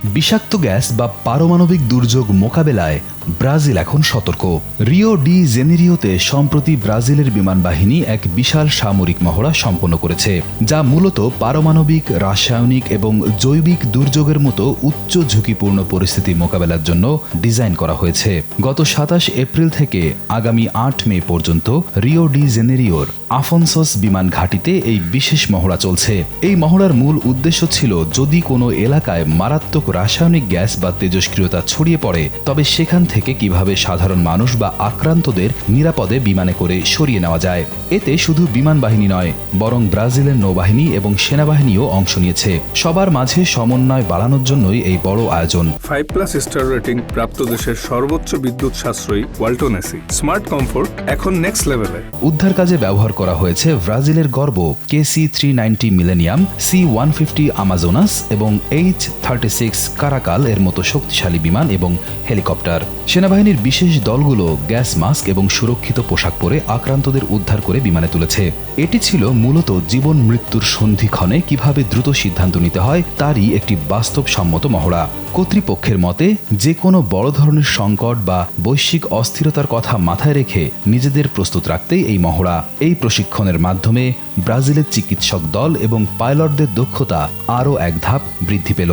বিষাক্ত গ্যাস বা পারমাণবিক দুর্যোগ মোকাবেলায় ব্রাজিল এখন সতর্ক। রিও ডি জেনেরিওতে সম্প্রতি ব্রাজিলের বিমান বাহিনী এক বিশাল সামরিক মহড়া সম্পন্ন করেছে, যা মূলত পারমাণবিক, রাসায়নিক এবং জৈবিক দুর্যোগের মতো উচ্চ ঝুঁকিপূর্ণ পরিস্থিতি মোকাবেলার জন্য ডিজাইন করা হয়েছে। গত ২৭ এপ্রিল থেকে আগামী ৮ মে পর্যন্ত রিও ডি জেনেরিওর আফনসোস বিমান ঘাঁটিতে এই বিশেষ মহড়া চলছে। এই মহড়ার মূল উদ্দেশ্য ছিল, যদি কোনো এলাকায় মারাত্মক রাসায়নিক গ্যাস বা তেজস্ক্রিয়তা ছড়িয়ে পড়ে, তবে সেখান থেকে কিভাবে সাধারণ মানুষ বা আক্রান্তদের নিরাপদে বিমানে করে সরিয়ে নেওয়া যায়। এতে শুধু বিমান বাহিনী নয়, বরং ব্রাজিলের নৌবাহিনী এবং সেনাবাহিনীও অংশ নিয়েছে। সবার মাঝে সমন্বয় বাড়ানোর জন্যই এই বড় আয়োজন। 5+ স্টার রেটিং প্রাপ্ত দেশের সর্বোচ্চ বিদ্যুৎ সাশ্রয়ী ওয়ালটন এসি স্মার্ট কমফোর্ট এখন নেক্সট লেভেলে। উদ্ধার কাজে ব্যবহার করা হয়েছে ব্রাজিলের গর্ব KC-390 মিলেনিয়াম, C-150 আমাজোনাস এবং H-36 কারাকাল এর মতো শক্তিশালী বিমান এবং হেলিকপ্টার। সেনাবাহিনীর বিশেষ দলগুলো গ্যাস মাস্ক এবং সুরক্ষিত পোশাক পরে আক্রান্তদের উদ্ধার করে বিমানে তুলেছে। এটি ছিল মূলত জীবন মৃত্যুর সন্ধিক্ষণে কিভাবে দ্রুত সিদ্ধান্ত নিতে হয় তারই একটি বাস্তবসম্মত মহড়া। কর্তৃপক্ষের মতে, যে কোনো বড় ধরনের সংকট বা বৈশ্বিক অস্থিরতার কথা মাথায় রেখে নিজেদের প্রস্তুত রাখতেই এই মহড়া। এই প্রশিক্ষণের মাধ্যমে ব্রাজিলের চিকিৎসক দল এবং পাইলটদের দক্ষতা আরও এক ধাপ বৃদ্ধি পেল।